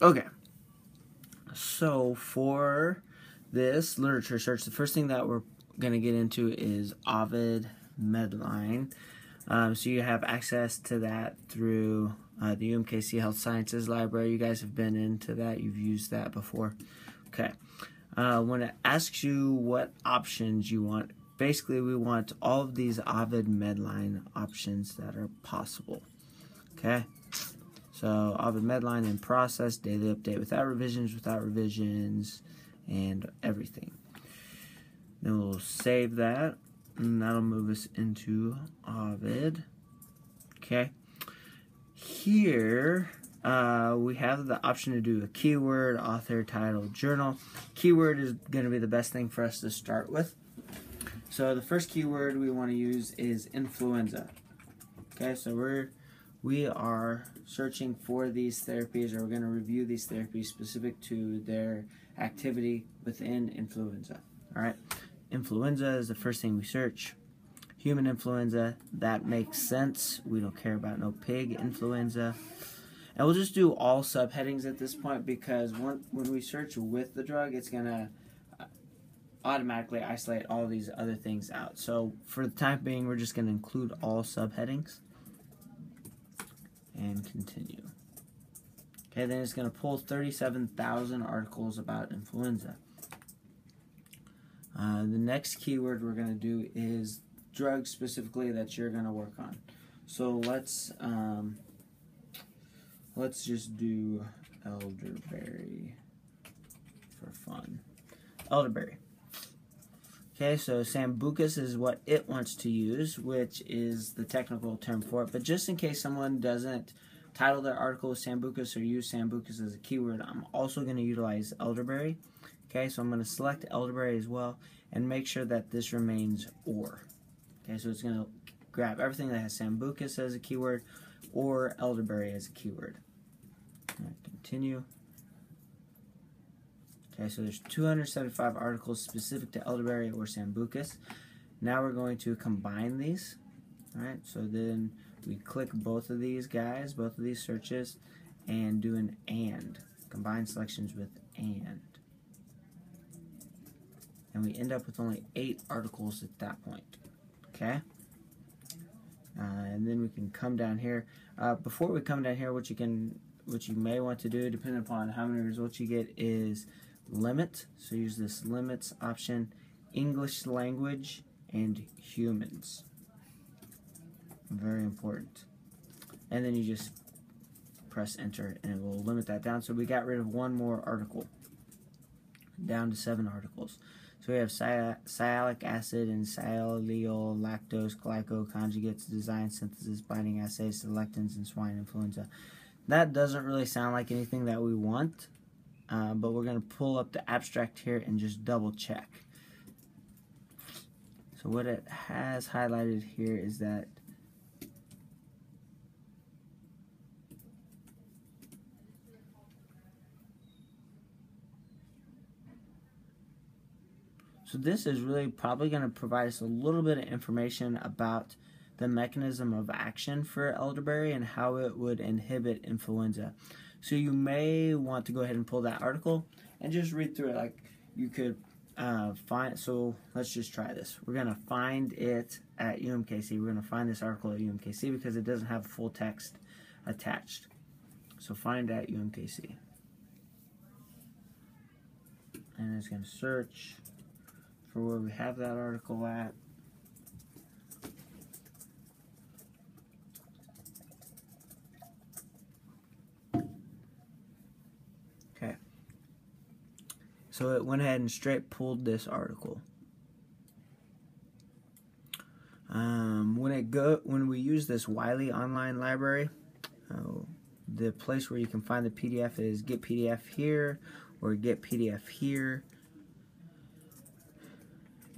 Okay, so for this literature search, the first thing that we're going to get into is Ovid Medline. So you have access to that through the UMKC Health Sciences Library. You guys have been into that. You've used that before. Okay. When it asks you what options you want, basically we want all of these Ovid Medline options that are possible. Okay. So Ovid Medline in process, daily update without revisions, and everything. Then we'll save that, and that'll move us into Ovid. Okay. Here we have the option to do a keyword, author, title, journal. Keyword is going to be the best thing for us to start with. So the first keyword we want to use is influenza. Okay, so we are searching for these therapies, or we're going to review these therapies specific to their activity within influenza. All right, influenza is the first thing we search. Human influenza, that makes sense. We don't care about no pig influenza. And we'll just do all subheadings at this point, because when we search with the drug, it's going to automatically isolate all these other things out. So for the time being, we're just going to include all subheadings. And continue. Okay, then it's going to pull 37,000 articles about influenza. The next keyword we're going to do is drugs specifically that you're going to work on. So let's just do elderberry for fun. Elderberry. Okay, so sambucus is what it wants to use, which is the technical term for it. But just in case someone doesn't title their article with sambucus or use sambucus as a keyword, I'm also going to utilize elderberry. Okay, so I'm going to select elderberry as well and make sure that this remains or. Okay, so it's going to grab everything that has sambucus as a keyword or elderberry as a keyword. Continue. Okay, so there's 275 articles specific to elderberry or sambucus. Now we're going to combine these. All right, so then we click both of these guys, both of these searches, and do an and. Combine selections with and. And we end up with only 8 articles at that point. Okay? And then we can come down here. Before we come down here, what you may want to do, depending upon how many results you get, is limit. So use this limits option, English language and humans. Very important. And then you just press enter and it will limit that down. So we got rid of one more article, down to 7 articles. So we have sialic acid and sialyl lactose glycoconjugates, design synthesis binding assays, selectins, and swine influenza. That doesn't really sound like anything that we want. But we're going to pull up the abstract here and just double check. So what it has highlighted here is that this is really probably going to provide us a little bit of information about the mechanism of action for elderberry and how it would inhibit influenza. So you may want to go ahead and pull that article and just read through it. Like you could find, so let's just try this. We're going to find it at UMKC. We're going to find this article at UMKC because it doesn't have full text attached. So find at UMKC. And it's going to search for where we have that article at. Okay. So it went ahead and straight pulled this article. When we use this Wiley online library, the place where you can find the PDF is Get PDF here or Get PDF here.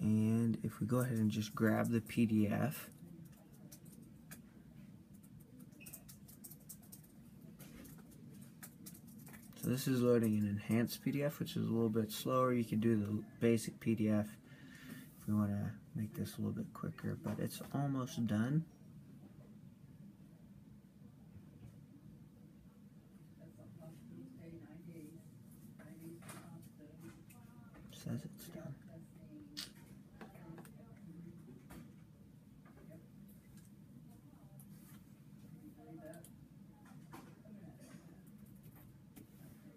And if we go ahead and just grab the PDF, so this is loading an enhanced PDF, which is a little bit slower. You can do the basic PDF if we want to make this a little bit quicker, but it's almost done. says it's done.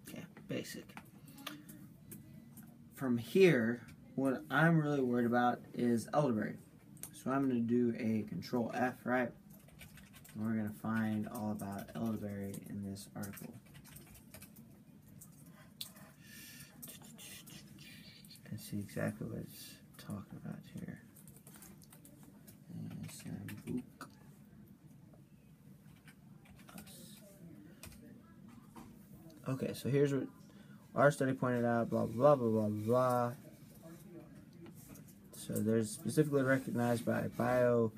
Okay, basic. From here, what I'm really worried about is elderberry. So I'm going to do a Control F, right? And we're going to find all about elderberry in this article. And see exactly what it's talking about here. And Sambuca. Okay, so here's what our study pointed out, blah, blah, blah, blah, blah. So there's specifically recognized by biotinylated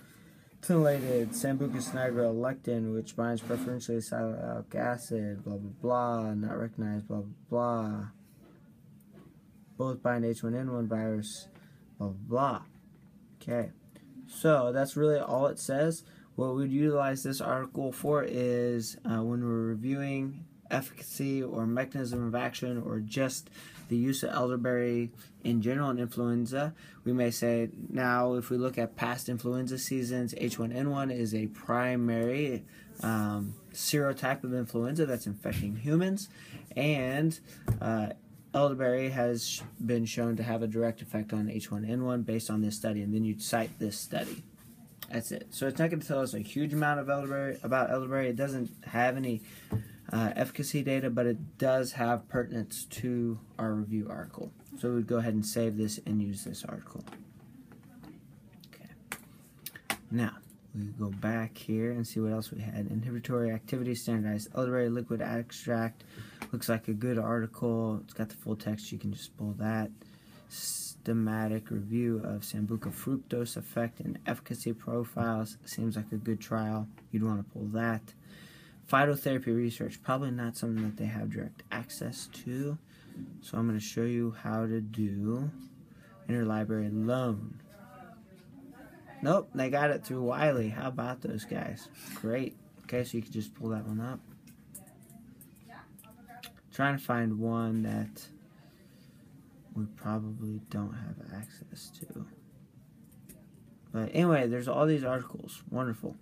Sambuca nigra lectin, which binds preferentially sialic acid, blah, blah, blah, not recognized, blah, blah, blah. Both bind H1N1 virus, blah, blah, blah. Okay, so that's really all it says. What we'd utilize this article for is when we're reviewing efficacy or mechanism of action or just the use of elderberry in general in influenza, we may say, now if we look at past influenza seasons, H1N1 is a primary serotype of influenza that's infecting humans, and elderberry has been shown to have a direct effect on H1N1 based on this study, and then you'd cite this study. That's it. So it's not going to tell us a huge amount of about elderberry. It doesn't have any efficacy data, but it does have pertinence to our review article. So we'd go ahead and save this and use this article. Okay. Now, we go back here and see what else we had. Inhibitory activity, standardized elderberry liquid extract. Looks like a good article. It's got the full text. You can just pull that. Systematic review of Sambuca fructose effect and efficacy profiles. Seems like a good trial. You'd want to pull that. Phytotherapy research, probably not something that they have direct access to. So I'm going to show you how to do interlibrary loan. Nope, they got it through Wiley. How about those guys? Great. Okay, so you can just pull that one up. Trying to find one that we probably don't have access to. But anyway, there's all these articles. Wonderful.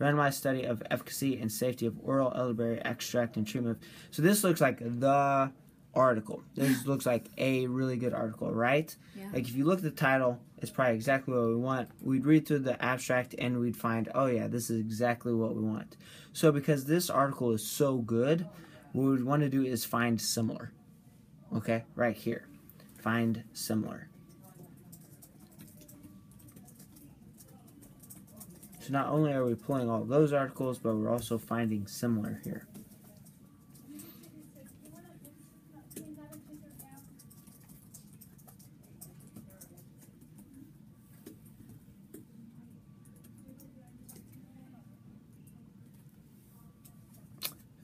Randomized study of efficacy and safety of oral elderberry extract and treatment. So this looks like the article. This looks like a really good article, right? Yeah. Like if you look at the title, it's probably exactly what we want. We'd read through the abstract and we'd find, oh yeah, this is exactly what we want. So because this article is so good, what we'd want to do is find similar. Okay, right here. Find similar. So not only are we pulling all those articles, but we're also finding similar here.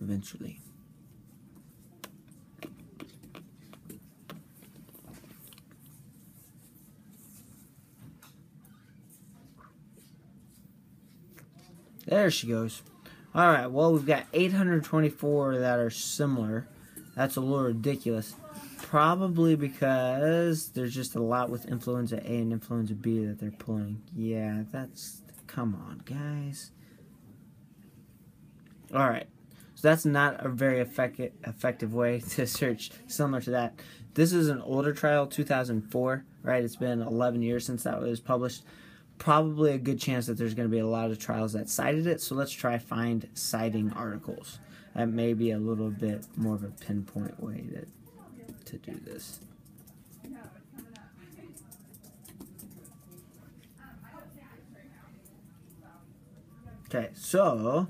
Eventually. There she goes. Alright, well, we've got 824 that are similar. That's a little ridiculous. Probably because there's just a lot with influenza A and influenza B that they're pulling. Yeah, that's... Come on, guys. Alright. So that's not a very effective way to search similar to that. This is an older trial, 2004, right? It's been 11 years since that was published. Probably a good chance that there's going to be a lot of trials that cited it, so let's try find citing articles. That may be a little bit more of a pinpoint way to do this. Okay, so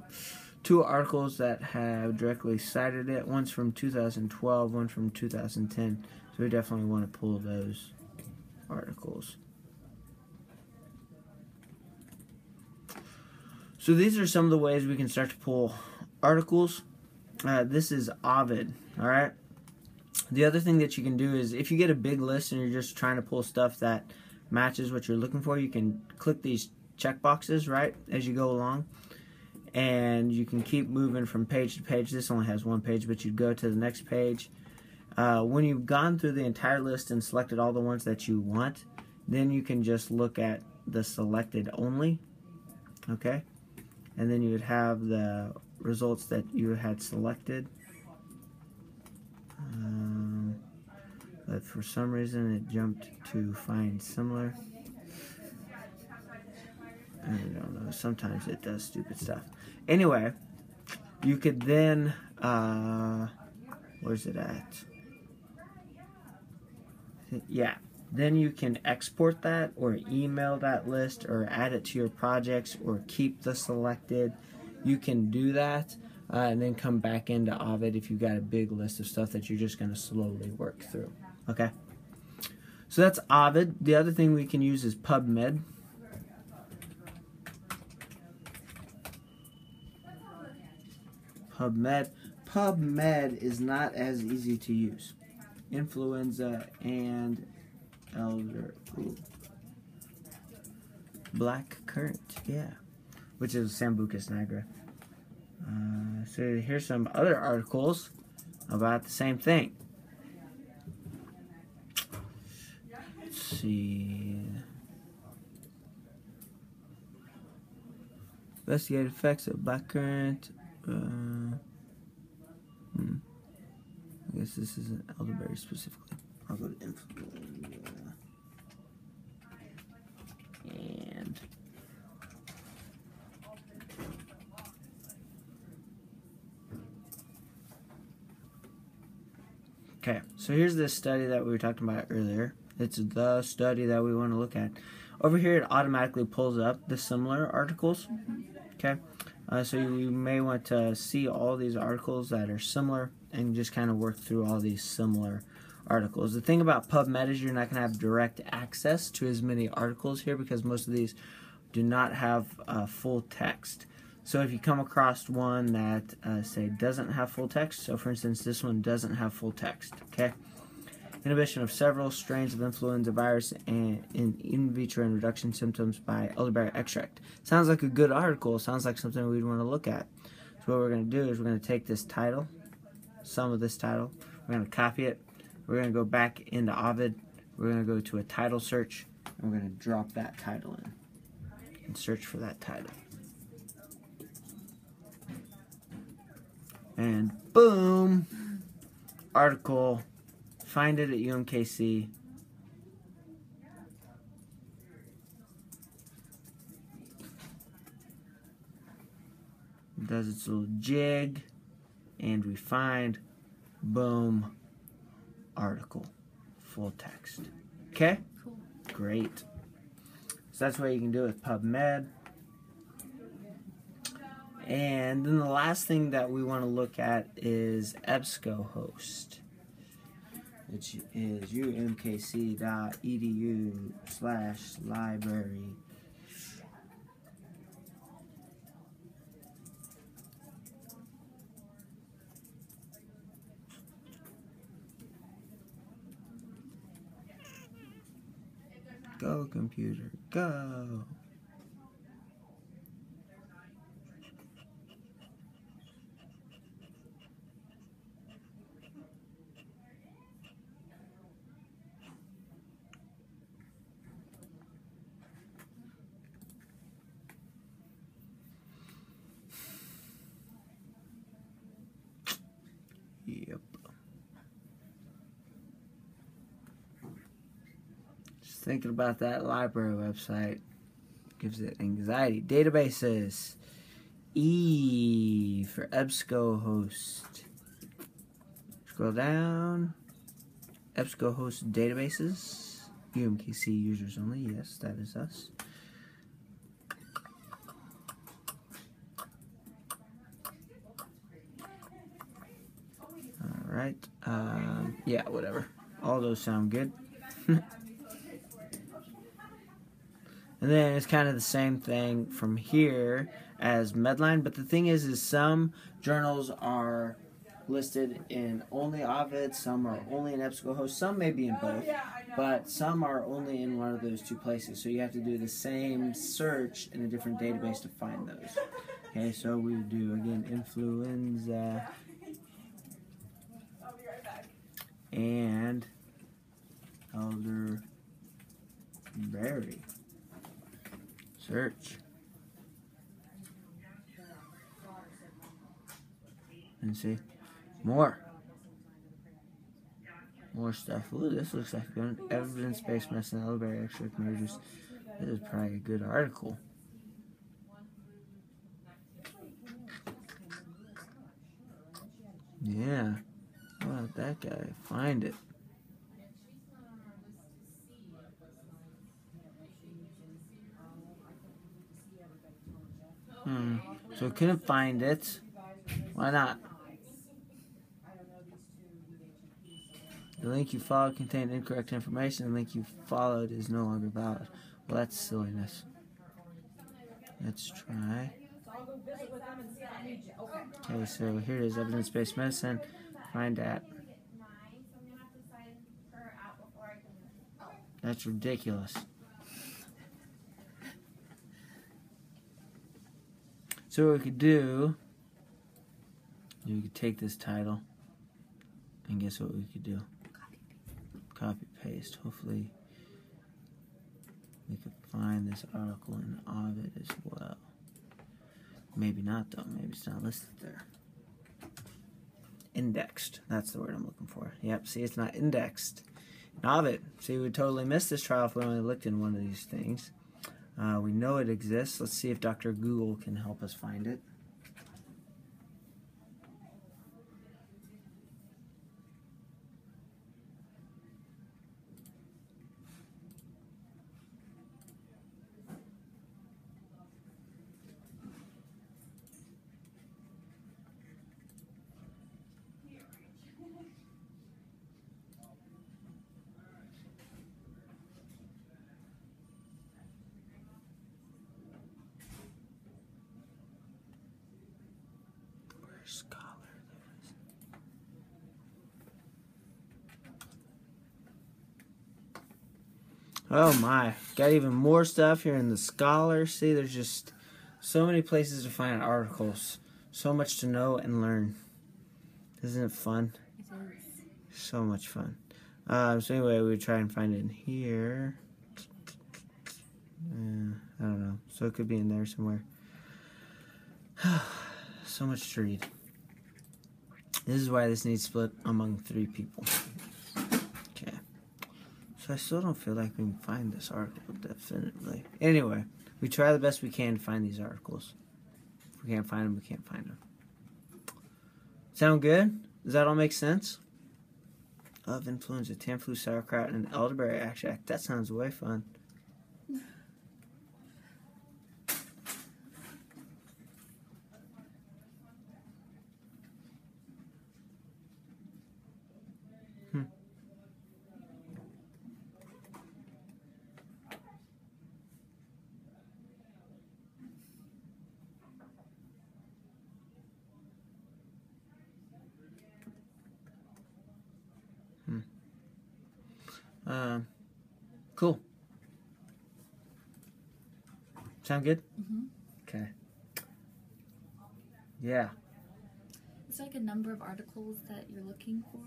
2 articles that have directly cited it. One's from 2012, one from 2010. So we definitely want to pull those articles. So these are some of the ways we can start to pull articles. This is Ovid, alright? The other thing that you can do is if you get a big list and you're just trying to pull stuff that matches what you're looking for, you can click these check boxes, right, as you go along. And you can keep moving from page to page. This only has one page, but you'd go to the next page. when you've gone through the entire list and selected all the ones that you want, then you can just look at the selected only, okay? And then you would have the results that you had selected. But for some reason it jumped to find similar. I don't know, sometimes it does stupid stuff. Anyway, you could then, where's it at? Yeah, then you can export that or email that list or add it to your projects or keep the selected. You can do that and then come back into Ovid if you've got a big list of stuff that you're just going to slowly work through. Okay, so that's Ovid. The other thing we can use is Pubmed. Pubmed is not as easy to use. Influenza and black currant, yeah, which is Sambucus nigra. So here's some other articles about the same thing. Let's see. Investigate effects of black currant. I guess this isn't elderberry specifically. I'll go to influenza. And okay, so here's this study that we were talking about earlier. It's the study that we want to look at. Over here, it automatically pulls up the similar articles. Okay, so you may want to see all these articles that are similar and just kind of work through all these similar articles. The thing about Pubmed is you're not going to have direct access to as many articles here because most of these do not have full text. So if you come across one that, say, doesn't have full text, so for instance, this one doesn't have full text, okay? Inhibition of several strains of influenza virus and in vitro and reduction symptoms by elderberry extract. Sounds like a good article. Sounds like something we'd want to look at. So what we're going to do is we're going to take this title, some of this title, we're going to copy it, we're going to go back into Ovid, we're going to go to a title search, and we're going to drop that title in and search for that title. And boom, article. Find it at UMKC. It does its little jig, and we find, boom, article, full text. Okay? Cool. Great. So that's what you can do with Pubmed. And then the last thing that we want to look at is Ebscohost, which is umkc.edu/library. Go, computer, go. Yep. Just thinking about that library website gives it anxiety. Databases. E for Ebscohost. Scroll down. Ebscohost databases. UMKC users only. Yes, that is us. Alright. Yeah, whatever. All those sound good. And then it's kind of the same thing from here as Medline, but the thing is some journals are listed in only Ovid, some are only in Ebscohost, some may be in both, but some are only in one of those two places. So you have to do the same search in a different database to find those. Okay, so we would do, again, influenza and elderberry. Search. And see. More stuff. Ooh, this looks like good. Evidence-based medicine, elderberry extract majors. This is probably a good article. Yeah. How about that guy? Find it. So I couldn't find it. Why not? The link you followed contained incorrect information. The link you followed is no longer valid. Well, that's silliness. Let's try. Okay, so here it is, evidence-based medicine. Find that. That's ridiculous. So what we could do, we could take this title, and guess what we could do? Copy paste. Hopefully we could find this article in Ovid as well. Maybe not though, maybe it's not listed there. Indexed, that's the word I'm looking for. Yep, see, it's not indexed in Ovid. See, we totally missed this trial if we only looked in one of these things. We know it exists. Let's see if Dr. Google can help us find it. Scholar. Oh my, got even more stuff here in the Scholar. See, there's just so many places to find articles. So much to know and learn. Isn't it fun? It is. So much fun. So anyway, we try and find it in here. I don't know. So it could be in there somewhere. So much to read. This is why this needs split among 3 people. Okay. So I still don't feel like we can find this article definitively. Anyway, we try the best we can to find these articles. If we can't find them, we can't find them. Sound good? Does that all make sense? Of influenza, Tamiflu, sauerkraut, and elderberry extract. That sounds way fun. Cool. Sound good? Mm-hmm. Okay. Yeah. Is there like a number of articles that you're looking for?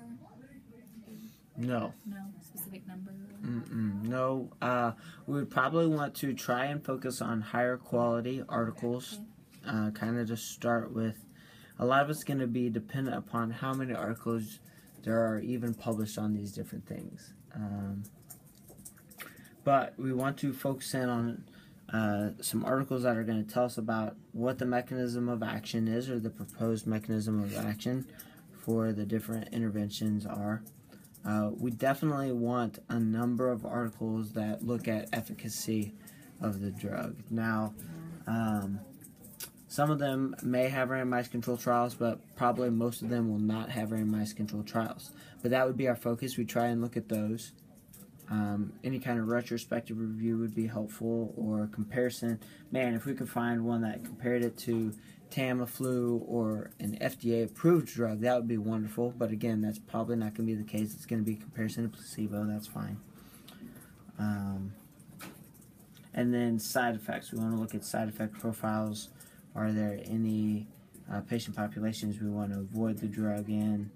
No. No specific number? No. We would probably want to try and focus on higher quality articles. Okay. Kind of just start with. A lot of it's going to be dependent upon how many articles there are even published on these different things. But we want to focus in on some articles that are going to tell us about what the mechanism of action is, or the proposed mechanism of action for the different interventions are. We definitely want a number of articles that look at efficacy of the drug. Now, some of them may have randomized control trials, but probably most of them will not have randomized control trials. But that would be our focus. We try and look at those. Any kind of retrospective review would be helpful, or comparison. Man, if we could find one that compared it to Tamiflu or an FDA-approved drug, that would be wonderful. But again, that's probably not going to be the case. It's going to be a comparison to placebo. That's fine. And then side effects. We want to look at side effect profiles. Are there any patient populations we want to avoid the drug in?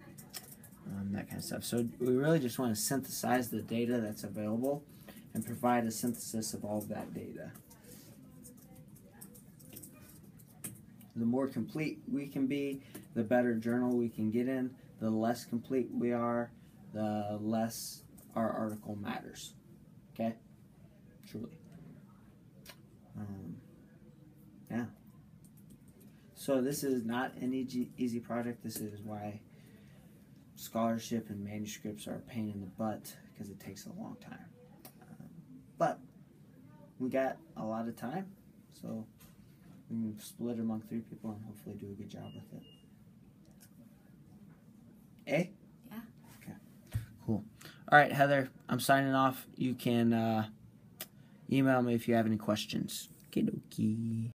that kind of stuff. So we really just want to synthesize the data that's available and provide a synthesis of all of that data. The more complete we can be, the better journal we can get in. The less complete we are, the less our article matters. Okay? Truly. Yeah. So this is not an easy project. This is why scholarship and manuscripts are a pain in the butt, because it takes a long time. But we got a lot of time, so we can split it among 3 people and hopefully do a good job with it. Eh? Yeah. Okay. Cool. All right, Heather, I'm signing off. You can email me if you have any questions. Okie dokie.